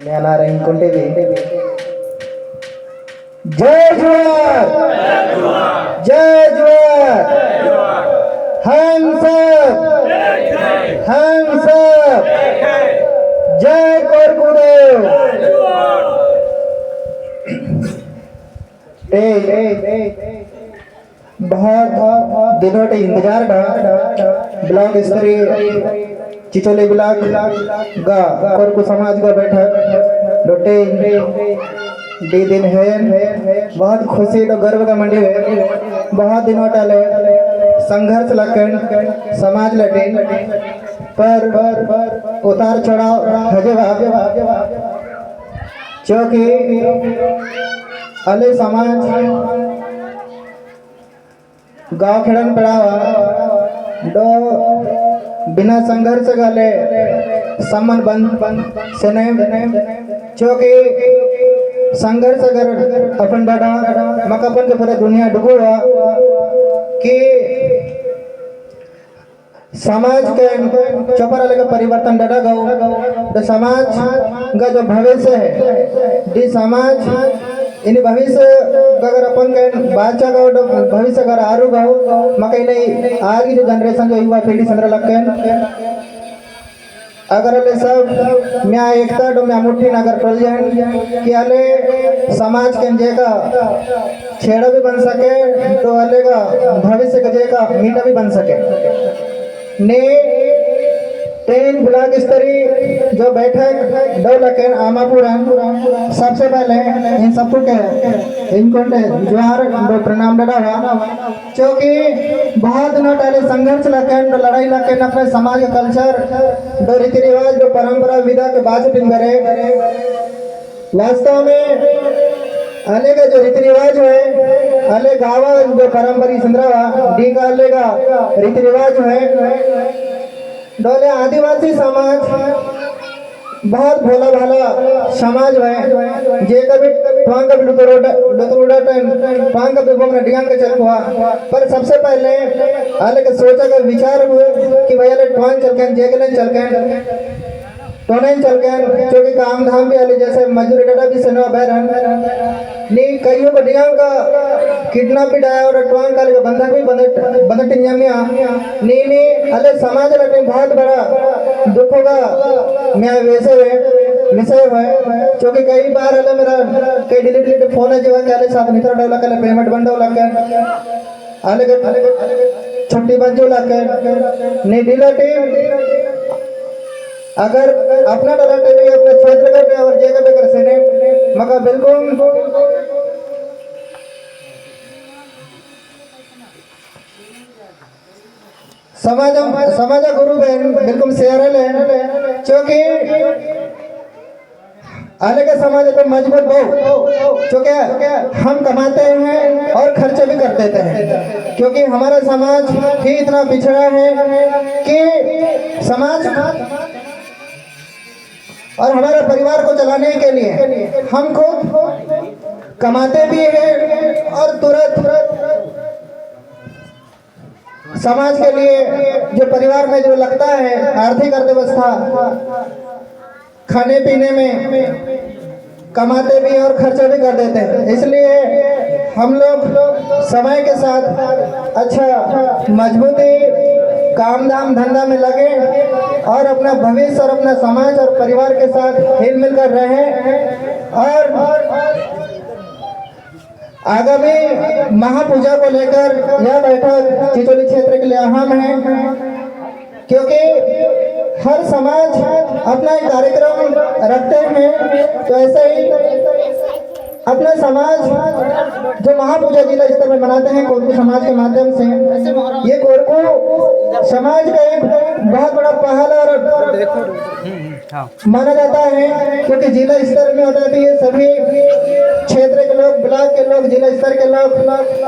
न्यायालय इंकुंटेवी जय जोहार जय जोहार हम सब जय कोरकुदेव बहुत दिनों से इंतजार ब्लॉक स्तरीय चिचोली ब्लॉक गा कोरकु समाज का बैठक लोटे डी दिन है बहुत खुशी तो गर्व का मंडी है। बहुत दिनों टाले संघर्ष लकन समाज लटे पर उतार चढ़ाव हजे क्योंकि अले समाज गाँव खेड़न पड़ा दो बिना संघर्ष गले समन बंद से नहीं क्योंकि संघर्ष अगर अपन डाटा मकापन के पूरे दुनिया डूबो कि समाज के चौपर लेकर परिवर्तन डाटा गो तो समाज का जो भविष्य है दी समाज इन भविष्य अगर अपन के बादशाह गो तो भविष्य अगर आरू गो मकई नहीं आगे जो जनरेशन जो युवा पीढ़ी संद्र लगते अगर अले सब मैं एकता तो मैं मुट्ठी ना अगर टोल जाए कि अले समाज के जे का छेड़ा भी बन सके तो अले का भविष्य का जे का मीठा भी बन सके ने ट्रेन ब्लॉक स्तरीय जो बैठक दो लखेन आमापुरन सबसे पहले इन सबको के इनको जोहार दो प्रणाम डरा हुआ क्योंकि बहुत दिनों पहले संघर्ष लखेन तो लड़ाई लखेन अपने समाज का कल्चर दो रीति रिवाज जो परंपरा विधा के बाद दिन करे वास्तव में अले का जो रीति रिवाज है अले गावा जो परंपरा संद्रवा डी का अले का रीति रिवाज है डोले आदिवासी समाज बहुत भोला भाला समाज है जे कभी ट्वांग कभी लुतरोड़ा ट्वांग कभी बोमना डियांग का चल हुआ पर सबसे पहले आले के सोचा का विचार हुए कि भैया ले ट्वांग चल के जे के चल के तो नहीं चल के क्योंकि काम धाम भी आले जैसे मजदूरी डाटा भी सनवा बहरन नहीं कईयों को डियांग का किडनैप भी डाया और ट्वांग का बंधक भी बंधक टिंजा में नहीं अले समाज लटे बहुत बड़ा दुख होगा मैं वैसे विषय है क्योंकि कई बार अले मेरा कई डिलीट फोन है जो है साथ मित्र डोला कल पेमेंट बंद डोला के अले छुट्टी बंजो ला के नहीं डिलीट अगर अपना डलाटे भी अपने क्षेत्र करने और जगह पे कर सेने मगर बिल्कुल समाज गुरु बहन बिल्कुल शेयर है क्योंकि आने का समाज तो मजबूत बहु क्योंकि हम कमाते हैं और खर्चे भी कर देते हैं क्योंकि हमारा समाज ही इतना पिछड़ा है कि समाज और हमारे परिवार को चलाने के लिए हम खुद कमाते भी हैं और तुरंत समाज के लिए जो परिवार में जो लगता है आर्थिक अर्थव्यवस्था खाने पीने में कमाते भी और खर्चा भी कर देते हैं इसलिए हम लोग समय के साथ अच्छा मजबूती काम धाम धंधा में लगे और अपना भविष्य और अपना समाज और परिवार के साथ हिल मिल कर रहे और आगामी महापूजा को लेकर यह बैठक चिचोली क्षेत्र के लिए अहम है क्योंकि हर समाज अपना एक कार्यक्रम रखते हैं तो ऐसे ही अपना समाज जो महापूजा जिला स्तर में मनाते हैं कोरकू समाज के माध्यम से ये कोरकू समाज का एक बहुत बड़ा पहल और माना जाता है क्योंकि जिला स्तर में होता है ये सभी क्षेत्र के लोग ब्लॉक के लोग जिला स्तर के लोग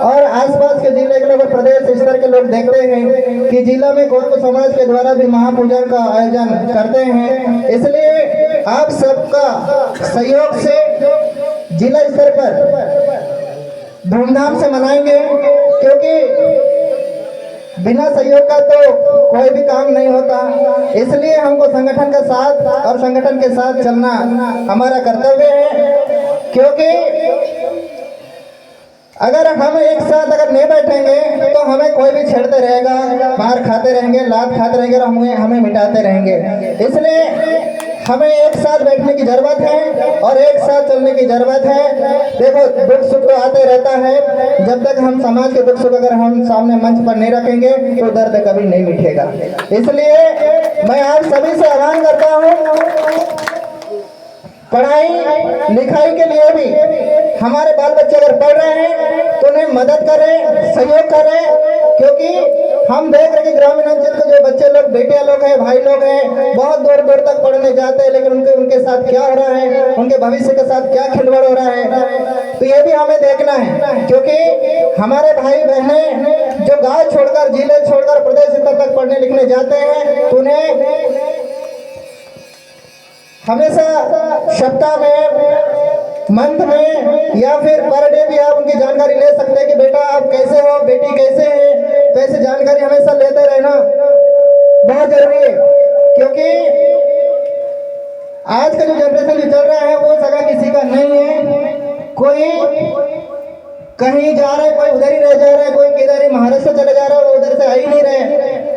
और आसपास के जिले के लोग और प्रदेश स्तर के लोग देखते हैं कि जिला में कोरकू समाज के द्वारा भी महापूजा का आयोजन करते हैं इसलिए आप सबका सहयोग से जिला स्तर पर धूमधाम से मनाएंगे क्योंकि बिना सहयोग का तो कोई भी काम नहीं होता। इसलिए हमको संगठन का साथ और संगठन के साथ चलना हमारा कर्तव्य है, क्योंकि अगर हम एक साथ अगर नहीं बैठेंगे तो हमें कोई भी छेड़ते रहेगा, मार खाते रहेंगे, लात खाते रहेंगे और हमें मिटाते रहेंगे। इसलिए हमें एक साथ बैठने की जरूरत है और एक साथ चलने की जरूरत है। देखो, दुख सुख तो आते रहता है, जब तक हम समाज के दुख सुख अगर हम सामने मंच पर नहीं रखेंगे तो दर्द कभी नहीं मिटेगा। इसलिए मैं आप सभी से आह्वान करता हूँ, पढ़ाई लिखाई के लिए भी हमारे बाल बच्चे अगर पढ़ रहे हैं तो उन्हें मदद करें, सहयोग करें, क्योंकि हम देख रहे हैं कि ग्रामीण अंचल के जो बच्चे लोग, बेटियां लोग हैं, भाई लोग हैं, बहुत दूर दूर तक पढ़ने जाते हैं, लेकिन उनके साथ क्या हो रहा है, उनके भविष्य के साथ क्या खिलवाड़ हो रहा है, तो ये भी हमें देखना है। क्योंकि हमारे भाई बहनें जो गाँव छोड़कर, जिले छोड़कर प्रदेश स्तर तक पढ़ने लिखने जाते हैं, तो उन्हें हमेशा सप्ताह में, मंथ में या फिर पर डे भी आप उनकी जानकारी ले सकते हैं कि बेटा आप कैसे हो, बेटी कैसे है। तो ऐसी जानकारी हमेशा लेते रहना बहुत जरूरी है, क्योंकि आज का जो जनरेशन जो चल रहा है वो सगा किसी का नहीं है। कोई कहीं जा रहा है, कोई उधर ही रह जा रहा है, कोई किधर ही महाराष्ट्र चले जा रहा है, वो उधर से आ ही नहीं रहे।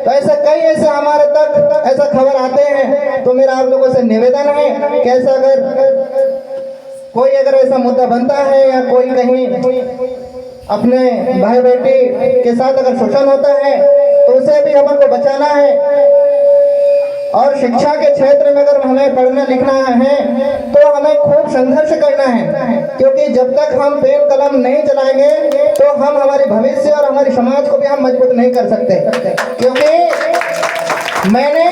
तो ऐसा कई ऐसे हमारे तक ऐसा खबर आते हैं। तो मेरा आप लोगों से निवेदन है कि ऐसा अगर ऐसा मुद्दा बनता है या कोई कहीं अपने भाई बेटी के साथ अगर शोषण होता है तो उसे भी हमको बचाना है। और शिक्षा के क्षेत्र में अगर हमें पढ़ना लिखना है तो हमें खूब संघर्ष करना है, क्योंकि जब तक हम पेन कलम नहीं चलाएंगे तो हम हमारे भविष्य और हमारे समाज को भी हम मजबूत नहीं कर सकते। क्योंकि मैंने